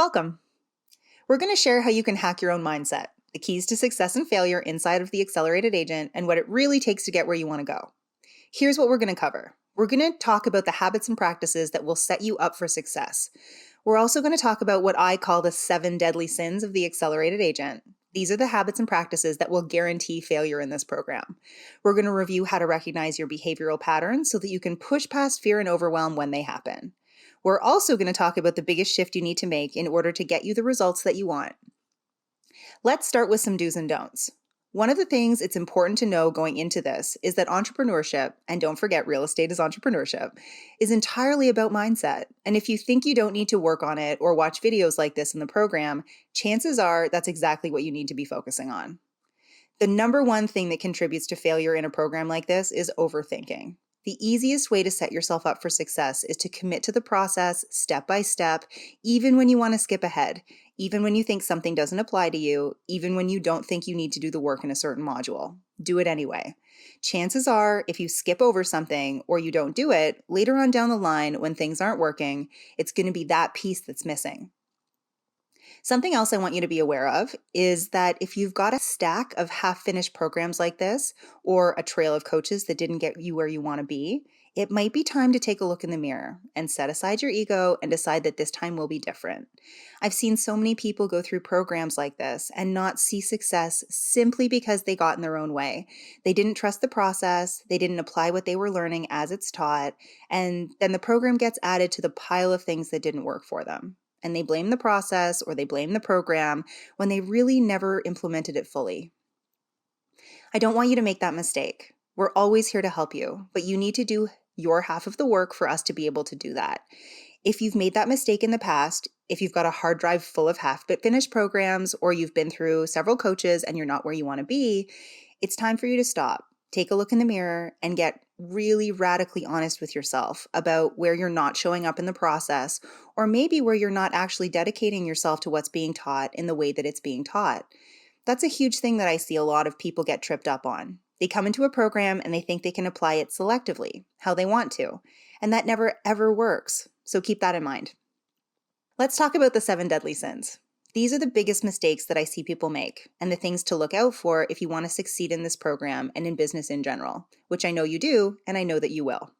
Welcome. We're going to share how you can hack your own mindset, the keys to success and failure inside of the Accelerated Agent, and what it really takes to get where you want to go. Here's what we're going to cover. We're going to talk about the habits and practices that will set you up for success. We're also going to talk about what I call the 7 deadly sins of the Accelerated Agent. These are the habits and practices that will guarantee failure in this program. We're going to review how to recognize your behavioral patterns so that you can push past fear and overwhelm when they happen. We're also going to talk about the biggest shift you need to make in order to get you the results that you want. Let's start with some do's and don'ts. One of the things it's important to know going into this is that entrepreneurship, and don't forget real estate is entrepreneurship, is entirely about mindset. And if you think you don't need to work on it or watch videos like this in the program, chances are that's exactly what you need to be focusing on. The number one thing that contributes to failure in a program like this is overthinking. The easiest way to set yourself up for success is to commit to the process step by step, even when you want to skip ahead, even when you think something doesn't apply to you, even when you don't think you need to do the work in a certain module. Do it anyway. Chances are, if you skip over something or you don't do it, later on down the line when things aren't working, it's going to be that piece that's missing. Something else I want you to be aware of is that if you've got a stack of half-finished programs like this, or a trail of coaches that didn't get you where you want to be, it might be time to take a look in the mirror and set aside your ego and decide that this time will be different. I've seen so many people go through programs like this and not see success simply because they got in their own way. They didn't trust the process, they didn't apply what they were learning as it's taught, and then the program gets added to the pile of things that didn't work for them. And they blame the process or they blame the program when they really never implemented it fully. I don't want you to make that mistake. We're always here to help you, but you need to do your half of the work for us to be able to do that. If you've made that mistake in the past, if you've got a hard drive full of half-finished programs, or you've been through several coaches and you're not where you want to be, it's time for you to stop. Take a look in the mirror and get really radically honest with yourself about where you're not showing up in the process, or maybe where you're not actually dedicating yourself to what's being taught in the way that it's being taught. That's a huge thing that I see a lot of people get tripped up on. They come into a program and they think they can apply it selectively, how they want to, and that never ever works. So keep that in mind. Let's talk about the 7 deadly sins. These are the biggest mistakes that I see people make, and the things to look out for if you want to succeed in this program and in business in general, which I know you do, and I know that you will.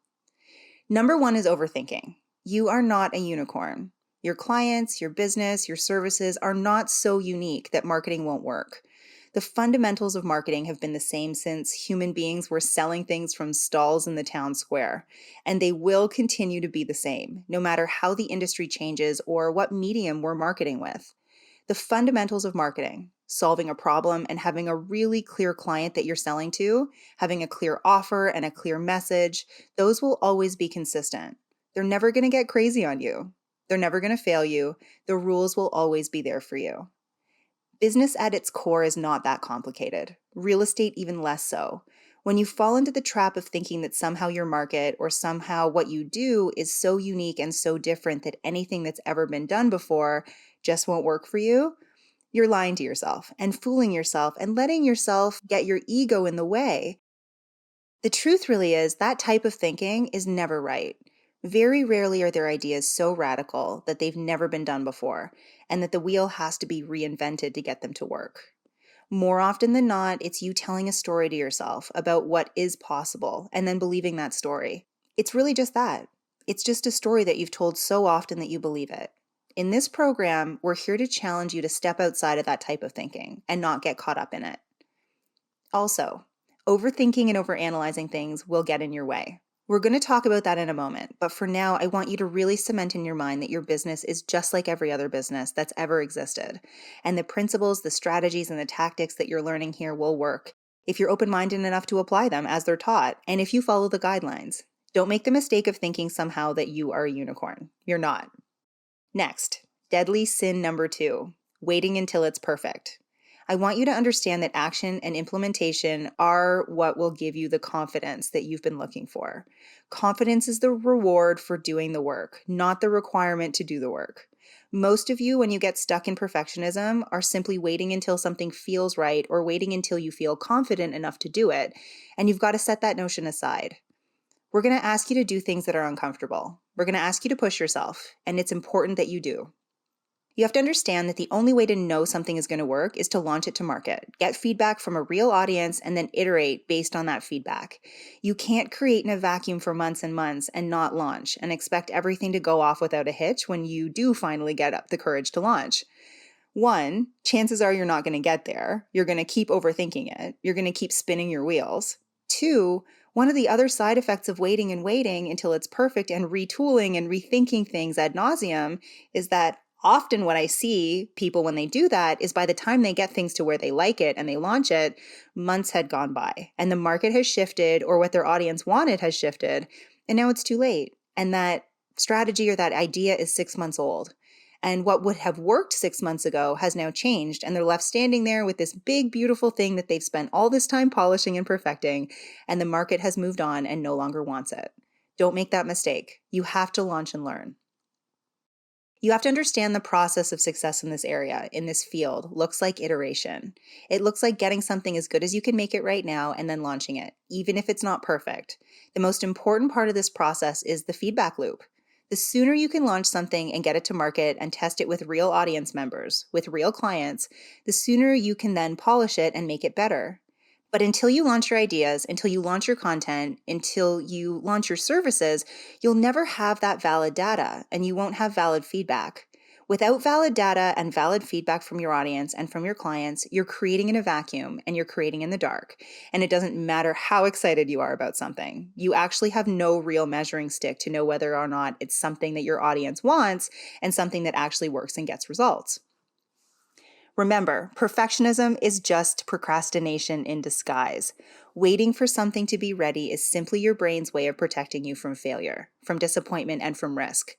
Number 1 is overthinking. You are not a unicorn. Your clients, your business, your services are not so unique that marketing won't work. The fundamentals of marketing have been the same since human beings were selling things from stalls in the town square, and they will continue to be the same, no matter how the industry changes or what medium we're marketing with. The fundamentals of marketing, solving a problem and having a really clear client that you're selling to, having a clear offer and a clear message, those will always be consistent. They're never going to get crazy on you. They're never going to fail you. The rules will always be there for you. Business at its core is not that complicated. Real estate even less so. When you fall into the trap of thinking that somehow your market or somehow what you do is so unique and so different that anything that's ever been done before just won't work for you, you're lying to yourself and fooling yourself and letting yourself get your ego in the way. The truth really is that type of thinking is never right. Very rarely are there ideas so radical that they've never been done before, and that the wheel has to be reinvented to get them to work. More often than not, it's you telling a story to yourself about what is possible and then believing that story. It's really just that. It's just a story that you've told so often that you believe it. In this program, we're here to challenge you to step outside of that type of thinking and not get caught up in it. Also, overthinking and overanalyzing things will get in your way. We're going to talk about that in a moment, but for now, I want you to really cement in your mind that your business is just like every other business that's ever existed, and the principles, the strategies, and the tactics that you're learning here will work if you're open-minded enough to apply them as they're taught, and if you follow the guidelines. Don't make the mistake of thinking somehow that you are a unicorn. You're not. Next, deadly sin number 2, waiting until it's perfect. I want you to understand that action and implementation are what will give you the confidence that you've been looking for. Confidence is the reward for doing the work, not the requirement to do the work. Most of you, when you get stuck in perfectionism, are simply waiting until something feels right or waiting until you feel confident enough to do it, and you've got to set that notion aside. We're going to ask you to do things that are uncomfortable. We're going to ask you to push yourself, and it's important that you do. You have to understand that the only way to know something is going to work is to launch it to market, get feedback from a real audience, and then iterate based on that feedback. You can't create in a vacuum for months and months and not launch and expect everything to go off without a hitch when you do finally get up the courage to launch. One, chances are you're not going to get there. You're going to keep overthinking it. You're going to keep spinning your wheels. Two, one of the other side effects of waiting and waiting until it's perfect and retooling and rethinking things ad nauseum is that often what I see people when they do that is by the time they get things to where they like it and they launch it, months had gone by and the market has shifted or what their audience wanted has shifted. And now it's too late. And that strategy or that idea is 6 months old. And what would have worked 6 months ago has now changed. And they're left standing there with this big, beautiful thing that they've spent all this time polishing and perfecting. And the market has moved on and no longer wants it. Don't make that mistake. You have to launch and learn. You have to understand the process of success in this area, in this field, looks like iteration. It looks like getting something as good as you can make it right now and then launching it, even if it's not perfect. The most important part of this process is the feedback loop. The sooner you can launch something and get it to market and test it with real audience members, with real clients, the sooner you can then polish it and make it better. But until you launch your ideas, until you launch your content, until you launch your services, you'll never have that valid data and you won't have valid feedback. Without valid data and valid feedback from your audience and from your clients, you're creating in a vacuum and you're creating in the dark. And it doesn't matter how excited you are about something. You actually have no real measuring stick to know whether or not it's something that your audience wants and something that actually works and gets results. Remember, perfectionism is just procrastination in disguise. Waiting for something to be ready is simply your brain's way of protecting you from failure, from disappointment, and from risk.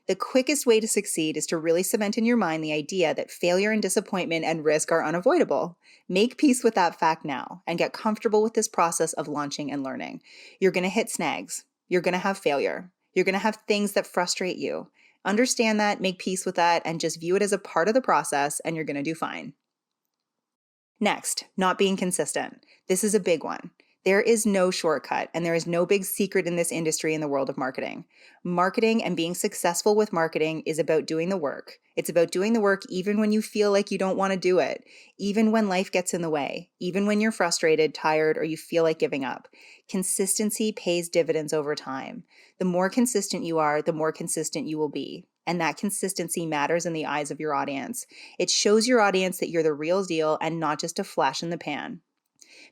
The quickest way to succeed is to really cement in your mind the idea that failure and disappointment and risk are unavoidable. Make peace with that fact now and get comfortable with this process of launching and learning. You're going to hit snags. You're going to have failure. You're going to have things that frustrate you. Understand that, make peace with that, and just view it as a part of the process, and you're going to do fine. Next, not being consistent. This is a big one. There is no shortcut, and there is no big secret in this industry in the world of marketing. Marketing and being successful with marketing is about doing the work. It's about doing the work even when you feel like you don't want to do it, even when life gets in the way, even when you're frustrated, tired, or you feel like giving up. Consistency pays dividends over time. The more consistent you are, the more consistent you will be. And that consistency matters in the eyes of your audience. It shows your audience that you're the real deal and not just a flash in the pan.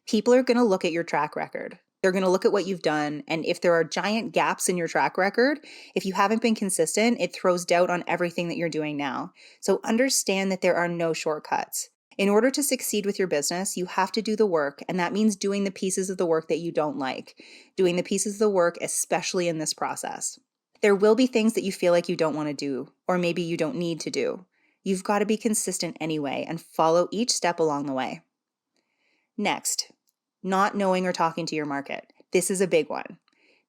People are going to look at your track record. They're going to look at what you've done. And if there are giant gaps in your track record, if you haven't been consistent, it throws doubt on everything that you're doing now. So understand that there are no shortcuts. In order to succeed with your business, you have to do the work. And that means doing the pieces of the work that you don't like, doing the pieces of the work, especially in this process. There will be things that you feel like you don't want to do, or maybe you don't need to do. You've got to be consistent anyway and follow each step along the way. Next, not knowing or talking to your market. This is a big one.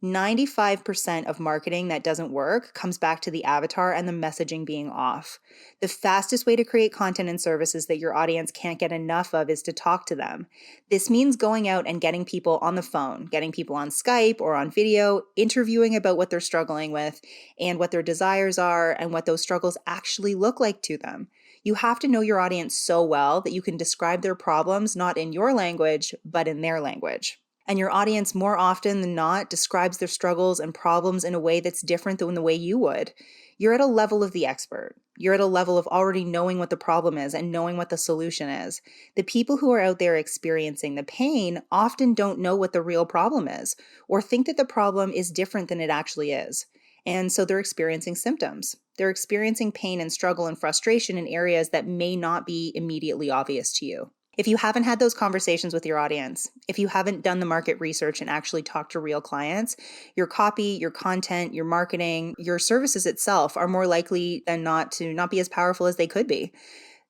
95% of marketing that doesn't work comes back to the avatar and the messaging being off. The fastest way to create content and services that your audience can't get enough of is to talk to them. This means going out and getting people on the phone, getting people on Skype or on video, interviewing about what they're struggling with and what their desires are and what those struggles actually look like to them. You have to know your audience so well that you can describe their problems not in your language, but in their language. And your audience more often than not describes their struggles and problems in a way that's different than the way you would. You're at a level of the expert. You're at a level of already knowing what the problem is and knowing what the solution is. The people who are out there experiencing the pain often don't know what the real problem is or think that the problem is different than it actually is. And so they're experiencing symptoms. They're experiencing pain and struggle and frustration in areas that may not be immediately obvious to you. If you haven't had those conversations with your audience, if you haven't done the market research and actually talked to real clients, your copy, your content, your marketing, your services itself are more likely than not to not be as powerful as they could be.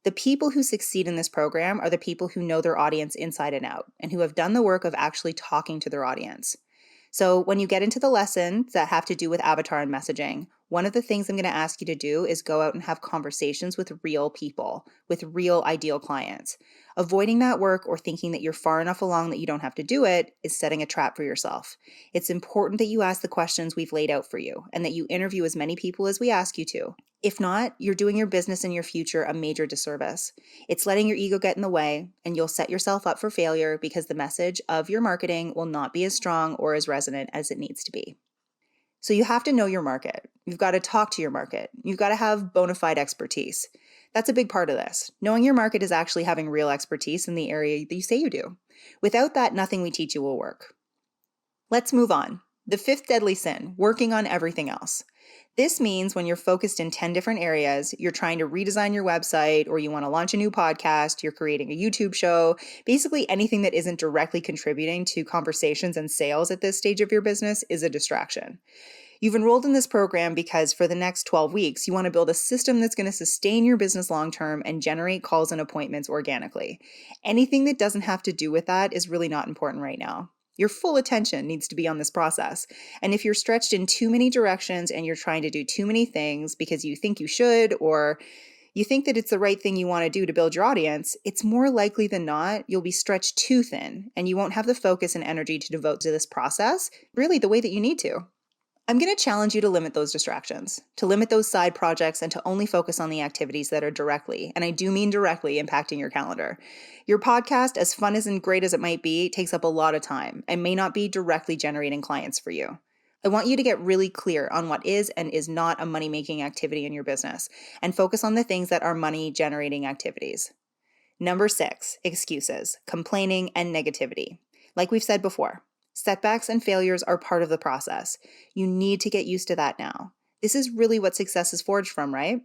The people who succeed in this program are the people who know their audience inside and out and who have done the work of actually talking to their audience. So when you get into the lessons that have to do with avatar and messaging, one of the things I'm going to ask you to do is go out and have conversations with real people, with real ideal clients. Avoiding that work or thinking that you're far enough along that you don't have to do it is setting a trap for yourself. It's important that you ask the questions we've laid out for you and that you interview as many people as we ask you to. If not, you're doing your business and your future a major disservice. It's letting your ego get in the way, and you'll set yourself up for failure because the message of your marketing will not be as strong or as resonant as it needs to be. So you have to know your market. You've got to talk to your market. You've got to have bona fide expertise. That's a big part of this. Knowing your market is actually having real expertise in the area that you say you do. Without that, nothing we teach you will work. Let's move on. The fifth deadly sin, working on everything else. This means when you're focused in 10 different areas, you're trying to redesign your website, or you want to launch a new podcast, you're creating a YouTube show, basically anything that isn't directly contributing to conversations and sales at this stage of your business is a distraction. You've enrolled in this program because for the next 12 weeks, you want to build a system that's going to sustain your business long-term and generate calls and appointments organically. Anything that doesn't have to do with that is really not important right now. Your full attention needs to be on this process. And if you're stretched in too many directions and you're trying to do too many things because you think you should, or you think that it's the right thing you want to do to build your audience, it's more likely than not you'll be stretched too thin and you won't have the focus and energy to devote to this process really the way that you need to. I'm going to challenge you to limit those distractions, to limit those side projects, and to only focus on the activities that are directly, and I do mean directly, impacting your calendar. Your podcast, as fun and great as it might be, takes up a lot of time and may not be directly generating clients for you. I want you to get really clear on what is and is not a money-making activity in your business and focus on the things that are money-generating activities. Number 6, excuses, complaining, and negativity. Like we've said before, setbacks and failures are part of the process. You need to get used to that now. This is really what success is forged from, right?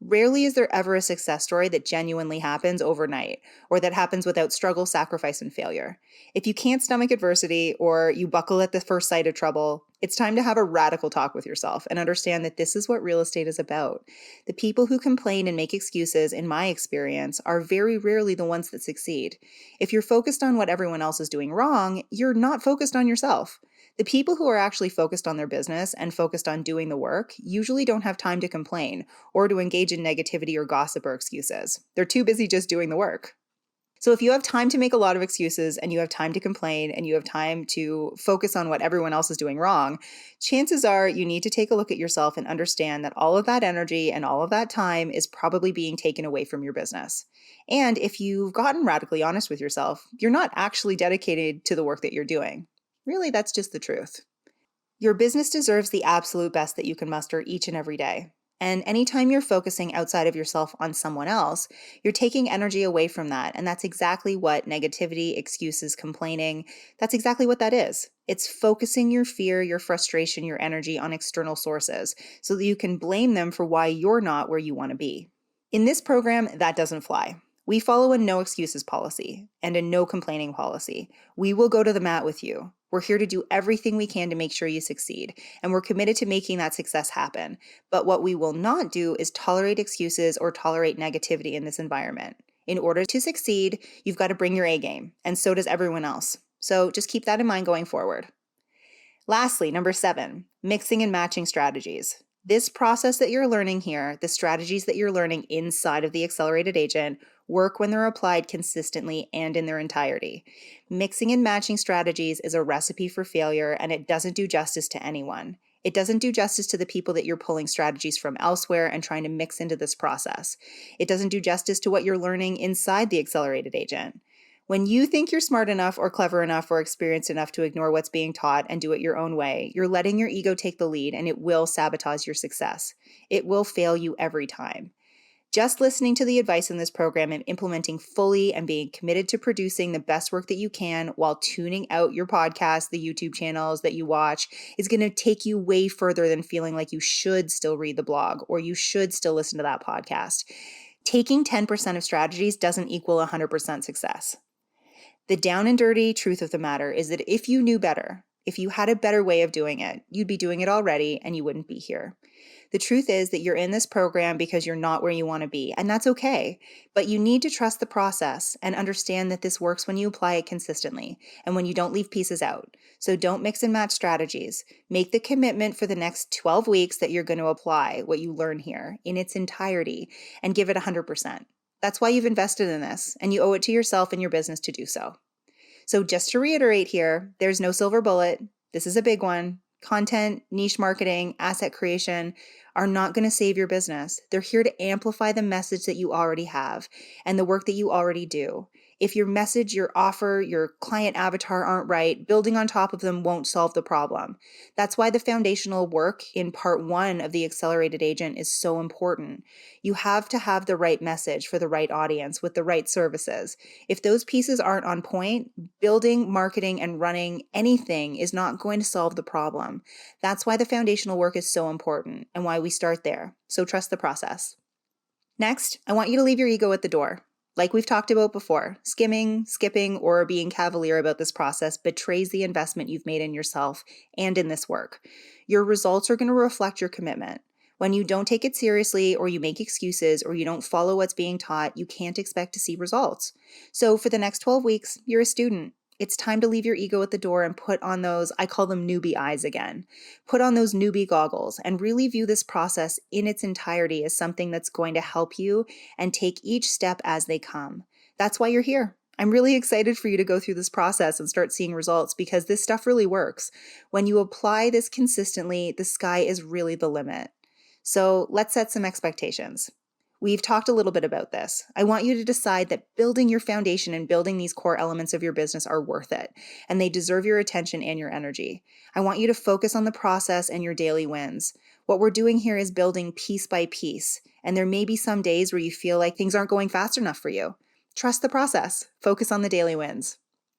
Rarely is there ever a success story that genuinely happens overnight or that happens without struggle, sacrifice, and failure. If you can't stomach adversity or you buckle at the first sight of trouble, it's time to have a radical talk with yourself and understand that this is what real estate is about. The people who complain and make excuses, in my experience, are very rarely the ones that succeed. If you're focused on what everyone else is doing wrong, you're not focused on yourself. The people who are actually focused on their business and focused on doing the work usually don't have time to complain or to engage in negativity or gossip or excuses. They're too busy just doing the work. So if you have time to make a lot of excuses and you have time to complain and you have time to focus on what everyone else is doing wrong, chances are you need to take a look at yourself and understand that all of that energy and all of that time is probably being taken away from your business. And if you've gotten radically honest with yourself, you're not actually dedicated to the work that you're doing. Really, that's just the truth. Your business deserves the absolute best that you can muster each and every day. And anytime you're focusing outside of yourself on someone else, you're taking energy away from that. And that's exactly what negativity, excuses, complaining, that's exactly what that is. It's focusing your fear, your frustration, your energy on external sources so that you can blame them for why you're not where you want to be. In this program, that doesn't fly. We follow a no excuses policy and a no complaining policy. We will go to the mat with you. We're here to do everything we can to make sure you succeed, and we're committed to making that success happen. But what we will not do is tolerate excuses or tolerate negativity in this environment. In order to succeed, you've got to bring your A game, and so does everyone else. So just keep that in mind going forward. Lastly, number 7, mixing and matching strategies. This process that you're learning here, the strategies that you're learning inside of the Accelerated Agent, work when they're applied consistently and in their entirety. Mixing and matching strategies is a recipe for failure, and it doesn't do justice to anyone. It doesn't do justice to the people that you're pulling strategies from elsewhere and trying to mix into this process. It doesn't do justice to what you're learning inside the Accelerated Agent. When you think you're smart enough or clever enough or experienced enough to ignore what's being taught and do it your own way, you're letting your ego take the lead, and it will sabotage your success. It will fail you every time. Just listening to the advice in this program and implementing fully and being committed to producing the best work that you can while tuning out your podcast, the YouTube channels that you watch, is going to take you way further than feeling like you should still read the blog or you should still listen to that podcast. Taking 10% of strategies doesn't equal 100% success. The down and dirty truth of the matter is that if you knew better, if you had a better way of doing it, you'd be doing it already and you wouldn't be here. The truth is that you're in this program because you're not where you want to be, and that's okay. But you need to trust the process and understand that this works when you apply it consistently and when you don't leave pieces out. So don't mix and match strategies. Make the commitment for the next 12 weeks that you're going to apply what you learn here in its entirety and give it 100%. That's why you've invested in this, and you owe it to yourself and your business to do so. So just to reiterate here, there's no silver bullet. This is a big one. Content, niche marketing, asset creation are not going to save your business. They're here to amplify the message that you already have and the work that you already do. If your message, your offer, your client avatar aren't right, building on top of them won't solve the problem. That's why the foundational work in part 1 of the Accelerated Agent is so important. You have to have the right message for the right audience with the right services. If those pieces aren't on point, building, marketing, and running anything is not going to solve the problem. That's why the foundational work is so important and why we start there. So trust the process. Next, I want you to leave your ego at the door. Like we've talked about before, skimming, skipping, or being cavalier about this process betrays the investment you've made in yourself and in this work. Your results are going to reflect your commitment. When you don't take it seriously, or you make excuses, or you don't follow what's being taught, you can't expect to see results. So for the next 12 weeks, you're a student. It's time to leave your ego at the door and put on those, I call them newbie eyes again. Put on those newbie goggles and really view this process in its entirety as something that's going to help you and take each step as they come. That's why you're here. I'm really excited for you to go through this process and start seeing results because this stuff really works. When you apply this consistently, the sky is really the limit. So let's set some expectations. We've talked a little bit about this. I want you to decide that building your foundation and building these core elements of your business are worth it, and they deserve your attention and your energy. I want you to focus on the process and your daily wins. What we're doing here is building piece by piece, and there may be some days where you feel like things aren't going fast enough for you. Trust the process. Focus on the daily wins.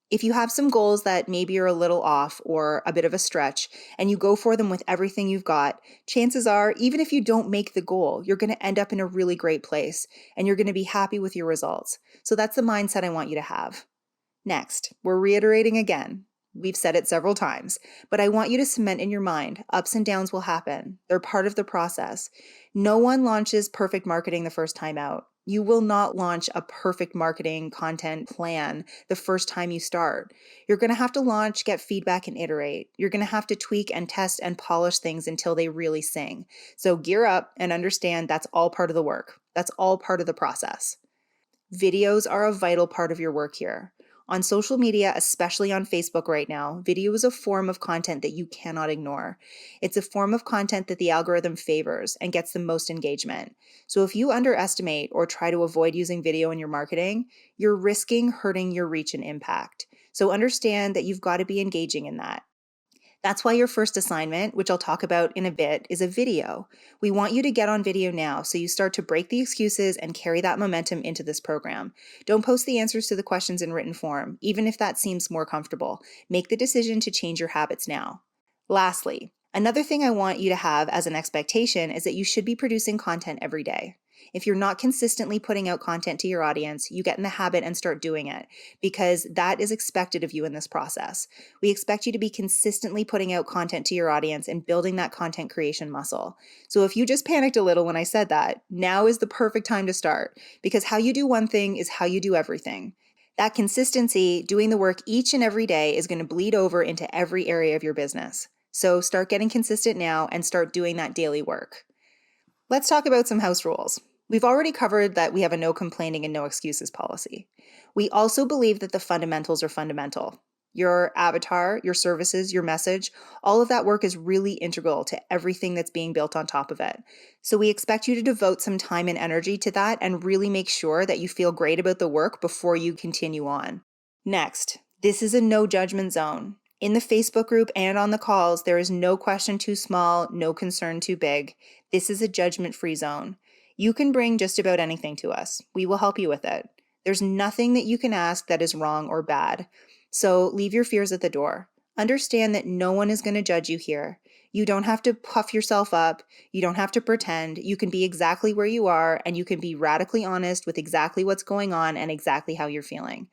If you have some goals that maybe are a little off or a bit of a stretch, and you go for them with everything you've got, chances are, even if you don't make the goal, you're going to end up in a really great place and you're going to be happy with your results. So that's the mindset I want you to have. Next, we're reiterating again. We've said it several times, but I want you to cement in your mind, ups and downs will happen. They're part of the process. No one launches perfect marketing the first time out. You will not launch a perfect marketing content plan the first time you start. You're going to have to launch, get feedback, and iterate. You're going to have to tweak and test and polish things until they really sing. So gear up and understand that's all part of the work. That's all part of the process. Videos are a vital part of your work here. On social media, especially on Facebook right now, video is a form of content that you cannot ignore. It's a form of content that the algorithm favors and gets the most engagement. So if you underestimate or try to avoid using video in your marketing, you're risking hurting your reach and impact. So understand that you've got to be engaging in that. That's why your first assignment, which I'll talk about in a bit, is a video. We want you to get on video now so you start to break the excuses and carry that momentum into this program. Don't post the answers to the questions in written form, even if that seems more comfortable. Make the decision to change your habits now. Lastly, another thing I want you to have as an expectation is that you should be producing content every day. If you're not consistently putting out content to your audience, you get in the habit and start doing it because that is expected of you in this process. We expect you to be consistently putting out content to your audience and building that content creation muscle. So if you just panicked a little when I said that, now is the perfect time to start because how you do one thing is how you do everything. That consistency, doing the work each and every day, is going to bleed over into every area of your business. So start getting consistent now and start doing that daily work. Let's talk about some house rules. We've already covered that we have a no complaining and no excuses policy. We also believe that the fundamentals are fundamental. Your avatar, your services, your message, all of that work is really integral to everything that's being built on top of it. So we expect you to devote some time and energy to that and really make sure that you feel great about the work before you continue on. Next, this is a no judgment zone. In the Facebook group and on the calls, there is no question too small, no concern too big. This is a judgment-free zone. You can bring just about anything to us. We will help you with it. There's nothing that you can ask that is wrong or bad. So leave your fears at the door. Understand that no one is going to judge you here. You don't have to puff yourself up. You don't have to pretend. You can be exactly where you are, and you can be radically honest with exactly what's going on and exactly how you're feeling.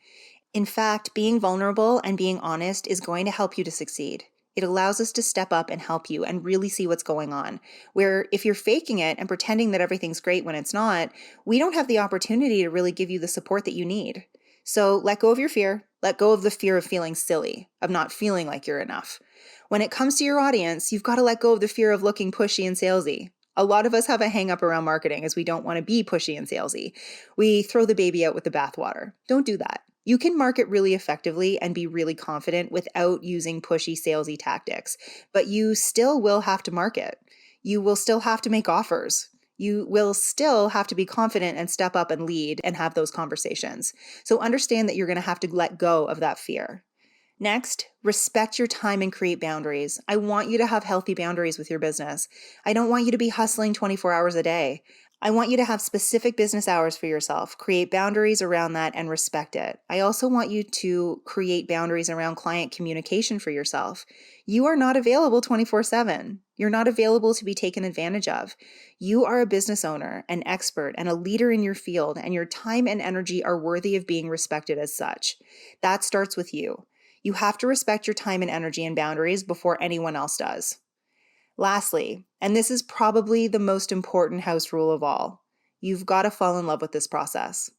In fact, being vulnerable and being honest is going to help you to succeed. It allows us to step up and help you and really see what's going on. Where if you're faking it and pretending that everything's great when it's not, we don't have the opportunity to really give you the support that you need. So let go of your fear. Let go of the fear of feeling silly, of not feeling like you're enough. When it comes to your audience, you've got to let go of the fear of looking pushy and salesy. A lot of us have a hang up around marketing as we don't want to be pushy and salesy. We throw the baby out with the bathwater. Don't do that. You can market really effectively and be really confident without using pushy, salesy tactics, but you still will have to market. You will still have to make offers. You will still have to be confident and step up and lead and have those conversations. So understand that you're going to have to let go of that fear. Next, respect your time and create boundaries. I want you to have healthy boundaries with your business. I don't want you to be hustling 24 hours a day. I want you to have specific business hours for yourself, create boundaries around that and respect it. I also want you to create boundaries around client communication for yourself. You are not available 24/7. You're not available to be taken advantage of. You are a business owner, an expert, and a leader in your field, and your time and energy are worthy of being respected as such. That starts with you. You have to respect your time and energy and boundaries before anyone else does. Lastly, and this is probably the most important house rule of all, you've got to fall in love with this process.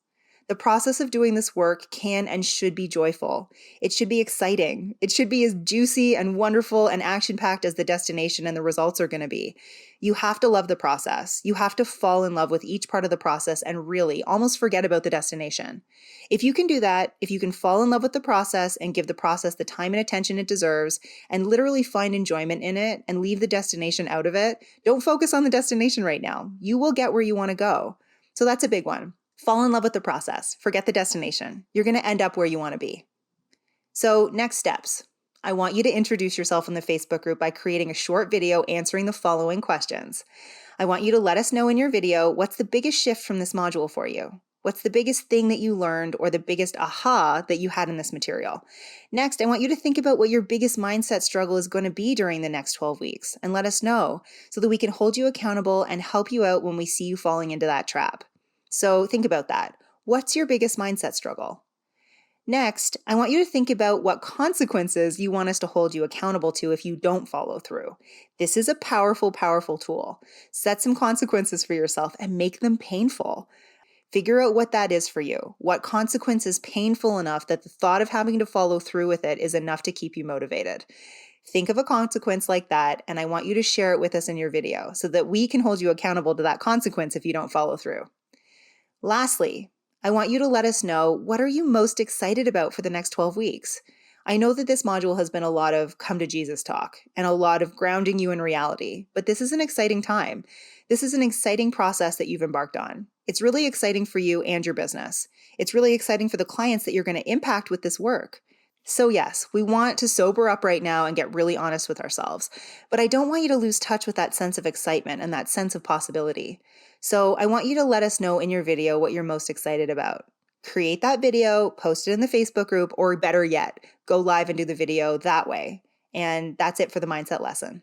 The process of doing this work can and should be joyful. It should be exciting. It should be as juicy and wonderful and action-packed as the destination and the results are going to be. You have to love the process. You have to fall in love with each part of the process and really almost forget about the destination. If you can do that, if you can fall in love with the process and give the process the time and attention it deserves and literally find enjoyment in it and leave the destination out of it, don't focus on the destination right now. You will get where you want to go. So that's a big one. Fall in love with the process. Forget the destination. You're going to end up where you want to be. So next steps. I want you to introduce yourself in the Facebook group by creating a short video answering the following questions. I want you to let us know in your video what's the biggest shift from this module for you. What's the biggest thing that you learned or the biggest aha that you had in this material? Next, I want you to think about what your biggest mindset struggle is going to be during the next 12 weeks and let us know so that we can hold you accountable and help you out when we see you falling into that trap. So think about that. What's your biggest mindset struggle? Next, I want you to think about what consequences you want us to hold you accountable to if you don't follow through. This is a powerful, powerful tool. Set some consequences for yourself and make them painful. Figure out what that is for you. What consequence is painful enough that the thought of having to follow through with it is enough to keep you motivated. Think of a consequence like that, and I want you to share it with us in your video so that we can hold you accountable to that consequence if you don't follow through. Lastly, I want you to let us know, what are you most excited about for the next 12 weeks? I know that this module has been a lot of come to Jesus talk and a lot of grounding you in reality, but this is an exciting time. This is an exciting process that you've embarked on. It's really exciting for you and your business. It's really exciting for the clients that you're going to impact with this work. So yes, we want to sober up right now and get really honest with ourselves, but I don't want you to lose touch with that sense of excitement and that sense of possibility. So I want you to let us know in your video what you're most excited about. Create that video, post it in the Facebook group, or better yet, go live and do the video that way. And that's it for the mindset lesson.